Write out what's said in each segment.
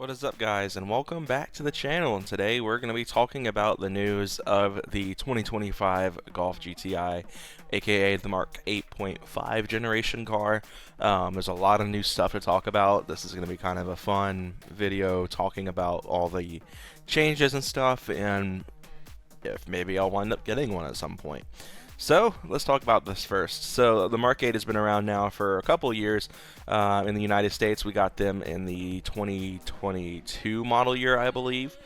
What is up, guys, and welcome back to the channel. And today we're going to be talking about the news of the 2025 Golf GTI, aka the Mark 8.5 generation car. There's a lot of new stuff to talk about. This is going to be kind of a fun video talking about all the changes and stuff, and if maybe I'll wind up getting one at some point. So let's talk about this first. So the Mark 8 has been around now for a couple years. In the United States, we got them in the 2022 model year, I believe,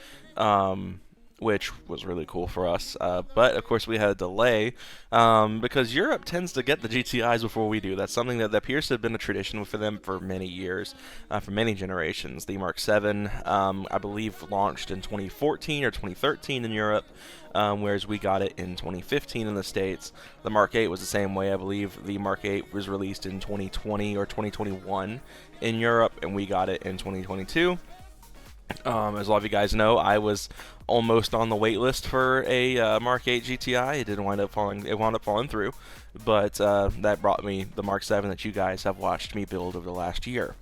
which was really cool for us. But of course, we had a delay because Europe tends to get the GTIs before we do. That's something that appears to have been a tradition for them for many years, for many generations. The Mark 7, I believe, launched in 2014 or 2013 in Europe. Whereas we got it in 2015 in the States. The Mark 8 was the same way. I believe the Mark 8 was released in 2020 or 2021 in Europe, and we got it in 2022. As a lot of you guys know, I was almost on the wait list for a Mark 8 GTI. It didn't wind up falling. It wound up falling through, but that brought me the Mark 7 that you guys have watched me build over the last year.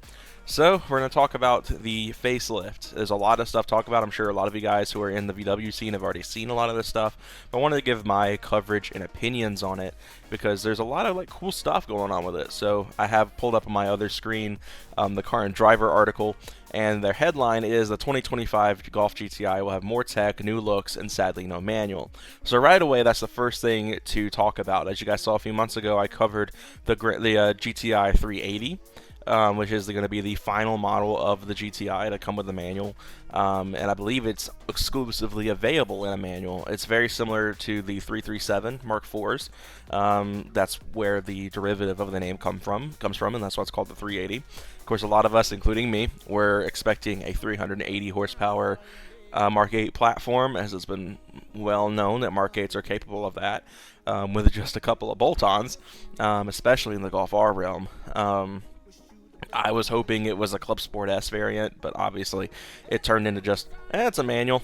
So we're going to talk about the facelift. There's a lot of stuff to talk about. I'm sure a lot of you guys who are in the VW scene have already seen a lot of this stuff, but I wanted to give my coverage and opinions on it because there's a lot of cool stuff going on with it. So I have pulled up on my other screen the Car and Driver article, and their headline is the 2025 Golf GTI will have more tech, new looks, and sadly no manual. So right away, that's the first thing to talk about. As you guys saw a few months ago, I covered the GTI 380. Which is going to be the final model of the GTI to come with the manual, and I believe it's exclusively available in a manual. It's very similar to the 337 Mark IVs. That's where the derivative of the name comes from, and that's why it's called the 380. Of course, a lot of us, including me, were expecting a 380 horsepower Mark 8 platform, as it's been well known that Mark 8s are capable of that with just a couple of bolt-ons, especially in the Golf R realm. I was hoping it was a Club Sport S variant, but obviously it turned into just, it's a manual.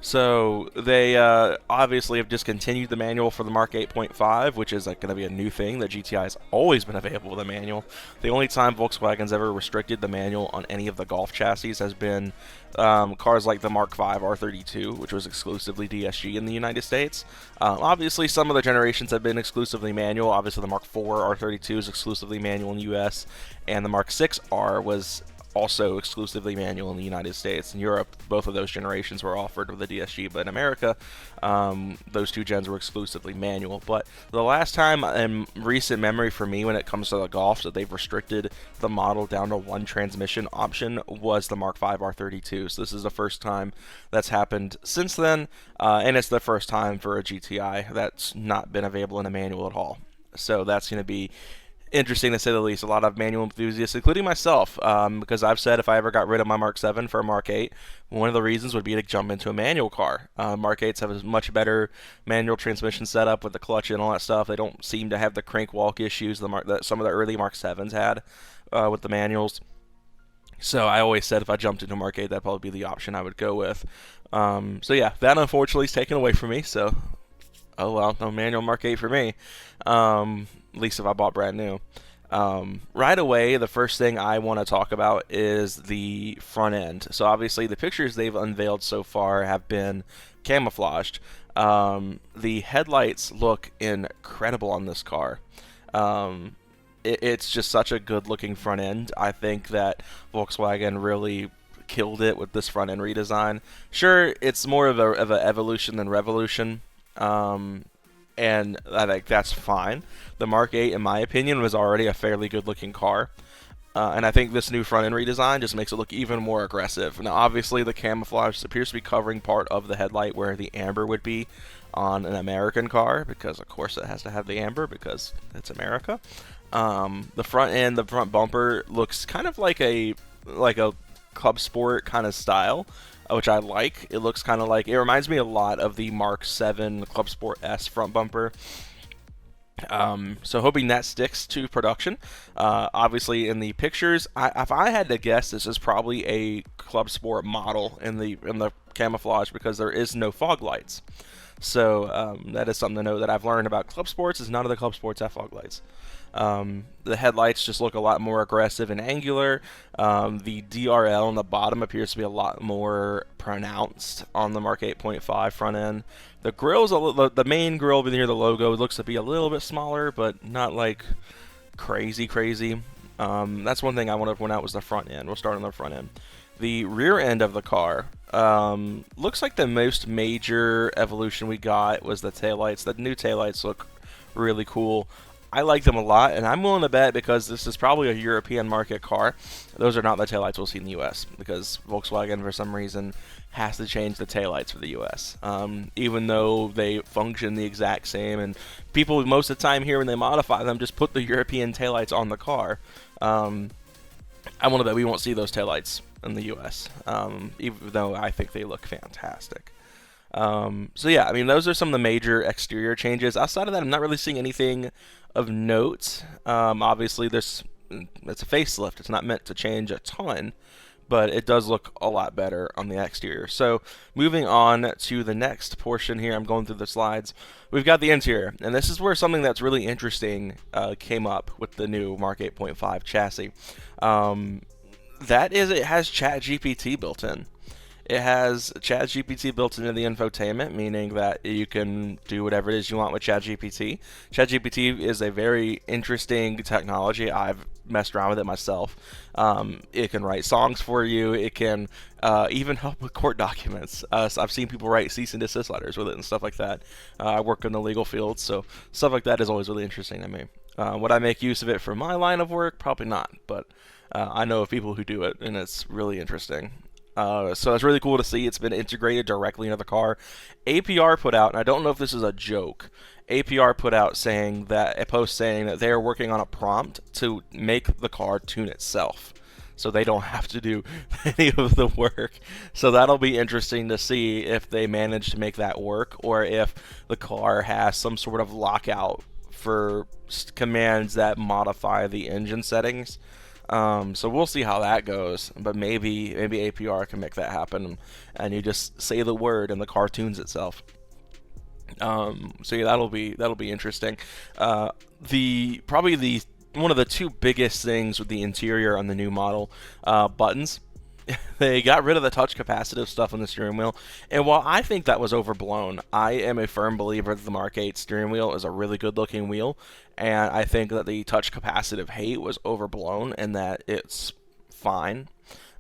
So they obviously have discontinued the manual for the Mark 8.5, which is going to be a new thing. The GTI has always been available with a manual. The only time Volkswagen's ever restricted the manual on any of the Golf chassis has been cars like the Mark 5 R32, which was exclusively DSG in the United States. Obviously, some of the generations have been exclusively manual. Obviously, the Mark 4 R32 is exclusively manual in the US, and the Mark 6R was also exclusively manual in the United States. In Europe, both of those generations were offered with the DSG, but in America, those two gens were exclusively manual. But the last time in recent memory for me when it comes to the Golf that they've restricted the model down to one transmission option was the Mark 5 R32. So this is the first time that's happened since then, and it's the first time for a GTI that's not been available in a manual at all. So that's going to be interesting to say the least. A lot of manual enthusiasts, including myself, because I've said if I ever got rid of my Mark 7 for a Mark 8, one of the reasons would be to jump into a manual car. Mark 8s have a much better manual transmission setup with the clutch and all that stuff. They don't seem to have the crank walk issues that some of the early Mark 7s had with the manuals. So I always said if I jumped into Mark 8, that'd probably be the option I would go with. So yeah, that unfortunately is taken away from me. So, oh well, no manual Mark 8 for me. At least if I bought brand new. Right away, the first thing I want to talk about is the front end. So obviously the pictures they've unveiled so far have been camouflaged. The headlights look incredible on this car. It's just such a good looking front end. I think that Volkswagen really killed it with this front end redesign. Sure, it's more of an evolution than revolution. And I think that's fine. The Mark 8, in my opinion, was already a fairly good-looking car. And I think this new front-end redesign just makes it look even more aggressive. Now, obviously, the camouflage appears to be covering part of the headlight where the amber would be on an American car, because, of course, it has to have the amber because it's America. The front end, the front bumper, looks kind of like a Club Sport kind of style, which I like. It looks kind of like, it reminds me a lot of the Mark 7 Club Sport S front bumper. So hoping that sticks to production. Obviously in the pictures, if I had to guess, this is probably a Club Sport model in the camouflage because there is no fog lights. So that is something to know that I've learned about Club Sports is none of the Club Sports have fog lights. The headlights just look a lot more aggressive and angular. The DRL on the bottom appears to be a lot more pronounced on the Mark 8.5 front end. The grill's the main grill near the logo looks to be a little bit smaller, but not like crazy. That's one thing I want to point out was the front end. We'll start on the front end. The rear end of the car looks like the most major evolution we got was the taillights. The new taillights look really cool. I like them a lot, and I'm willing to bet because this is probably a European market car. Those are not the taillights we'll see in the U.S. because Volkswagen, for some reason, has to change the taillights for the U.S. Even though they function the exact same, and people most of the time here when they modify them just put the European taillights on the car. I want to bet we won't see those taillights in the U.S. Even though I think they look fantastic. So yeah, I mean, those are some of the major exterior changes. Outside of that, I'm not really seeing anything of note. Obviously, it's a facelift. It's not meant to change a ton, but it does look a lot better on the exterior. So moving on to the next portion here, I'm going through the slides. We've got the interior, and this is where something that's really interesting came up with the new Mark 8.5 chassis. That is, it has ChatGPT built in. It has ChatGPT built into the infotainment, meaning that you can do whatever it is you want with ChatGPT. ChatGPT is a very interesting technology. I've messed around with it myself. It can write songs for you. It can even help with court documents. So I've seen people write cease and desist letters with it and stuff like that. I work in the legal field, so stuff like that is always really interesting to me. Would I make use of it for my line of work? Probably not, but I know of people who do it, and it's really interesting. So it's really cool to see it's been integrated directly into the car. APR put out, and I don't know if this is a joke, APR put out a post saying that they are working on a prompt to make the car tune itself, so they don't have to do any of the work. So that'll be interesting to see if they manage to make that work, or if the car has some sort of lockout for commands that modify the engine settings. So we'll see how that goes, but maybe APR can make that happen, and you just say the word and the car tunes itself. So yeah, that'll be interesting. Probably one of the two biggest things with the interior on the new model, buttons. They got rid of the touch capacitive stuff on the steering wheel, and while I think that was overblown, I am a firm believer that the Mark 8 steering wheel is a really good looking wheel, and I think that the touch capacitive hate was overblown and that it's fine.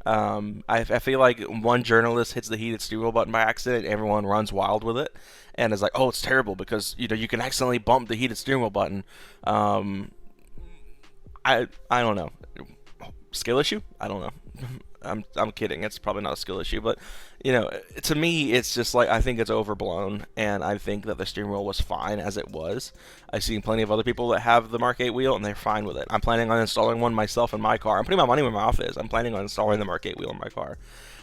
I feel like one journalist hits the heated steering wheel button by accident, everyone runs wild with it and is like, oh, it's terrible because you can accidentally bump the heated steering wheel button. I don't know. Skill issue? I don't know. I'm kidding. It's probably not a skill issue, but to me, it's just like I think it's overblown, and I think that the steering wheel was fine as it was. I've seen plenty of other people that have the Mark 8 wheel, and they're fine with it. I'm planning on installing one myself in my car. I'm putting my money where my mouth is. I'm planning on installing the Mark 8 wheel in my car.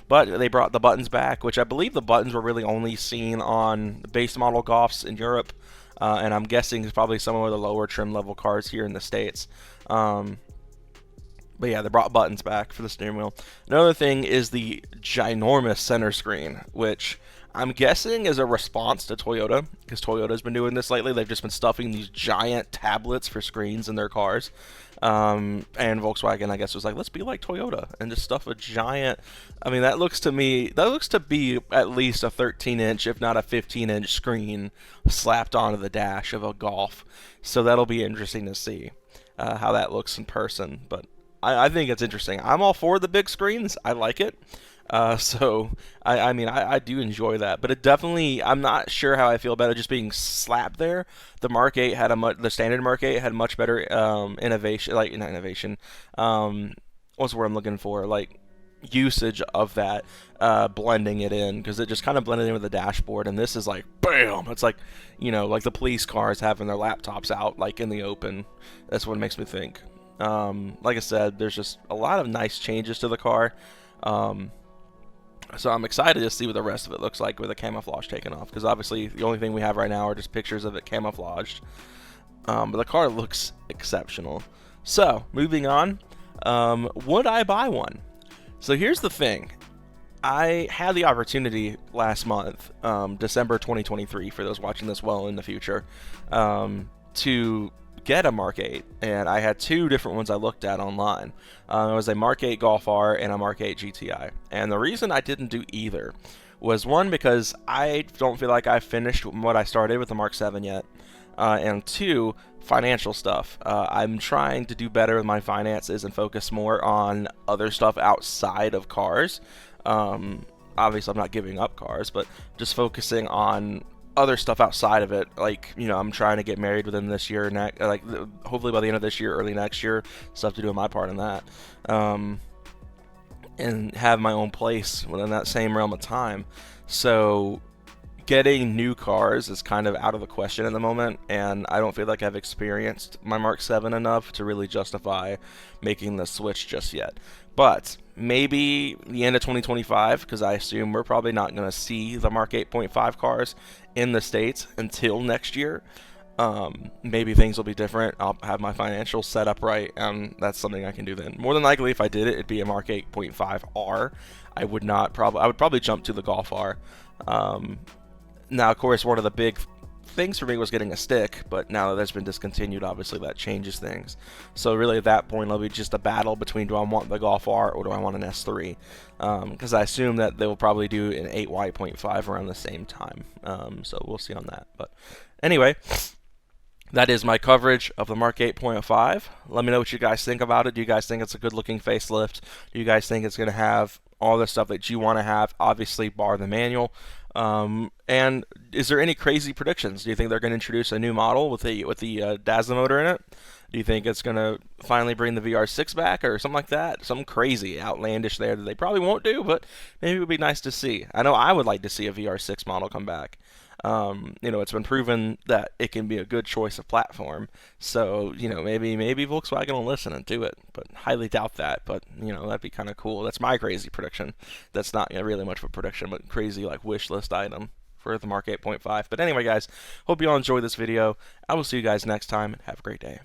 But they brought the buttons back, which I believe the buttons were really only seen on the base model Golfs in Europe, and I'm guessing it's probably some of the lower trim level cars here in the States. But yeah, they brought buttons back for the steering wheel. Another thing is the ginormous center screen, which I'm guessing is a response to Toyota, because Toyota's been doing this lately. They've just been stuffing these giant tablets for screens in their cars. And Volkswagen, I guess, was like, let's be like Toyota and just stuff a giant. I mean, that looks to be at least a 13-inch, if not a 15-inch screen slapped onto the dash of a Golf. So that'll be interesting to see how that looks in person. But I think it's interesting. I'm all for the big screens. I like it. So I mean, I do enjoy that, but it definitely, I'm not sure how I feel about it just being slapped there. The Mark 8 had the standard Mark 8 had much better innovation, like not innovation. What's the word I'm looking for? Like usage of that, blending it in, because it just kind of blended in with the dashboard, and this is like bam. It's like like the police cars having their laptops out like in the open. That's what it makes me think. Like I said, there's just a lot of nice changes to the car. So I'm excited to see what the rest of it looks like with the camouflage taken off, because obviously the only thing we have right now are just pictures of it camouflaged. But the car looks exceptional. So moving on, would I buy one? So here's the thing. I had the opportunity last month, December 2023, for those watching this well in the future, to get a Mark 8, and I had two different ones I looked at online. It was a Mark 8 Golf R and a Mark 8 GTI. And the reason I didn't do either was, one, because I don't feel like I finished what I started with the Mark 7 yet, and two, financial stuff. I'm trying to do better with my finances and focus more on other stuff outside of cars. Obviously, I'm not giving up cars, but just focusing on other stuff outside of it. Like, you know, I'm trying to get married within this year, like hopefully by the end of this year, early next year. Stuff to do on my part in that, and have my own place within that same realm of time. So getting new cars is kind of out of the question at the moment, and I don't feel like I've experienced my Mark 7 enough to really justify making the switch just yet. But maybe the end of 2025, because I assume we're probably not going to see the Mark 8.5 cars in the States until next year. Maybe things will be different. I'll have my financials set up right, and that's something I can do then. More than likely, if I did it, it'd be a Mark 8.5 R. I would probably jump to the Golf R. Now, of course, one of the big things for me was getting a stick, but now that that's been discontinued, obviously that changes things. So really at that point, it'll be just a battle between, do I want the Golf R or do I want an S3? Because I assume that they will probably do an 8Y.5 around the same time. So we'll see on that. But anyway, that is my coverage of the Mark 8.5. Let me know what you guys think about it. Do you guys think it's a good looking facelift? Do you guys think it's going to have all the stuff that you want to have, obviously bar the manual? And is there any crazy predictions? Do you think they're going to introduce a new model with the Dazzle motor in it? Do you think it's going to finally bring the VR6 back or something like that? Something crazy, outlandish there that they probably won't do, but maybe it would be nice to see. I know I would like to see a VR6 model come back. You know, it's been proven that it can be a good choice of platform. So, you know, maybe Volkswagen will listen and do it, but highly doubt that. But, you know, that'd be kind of cool. That's my crazy prediction. That's not, you know, really much of a prediction, but crazy like wish list item for the Mark 8.5. But anyway, guys, hope you all enjoyed this video. I will see you guys next time, and have a great day.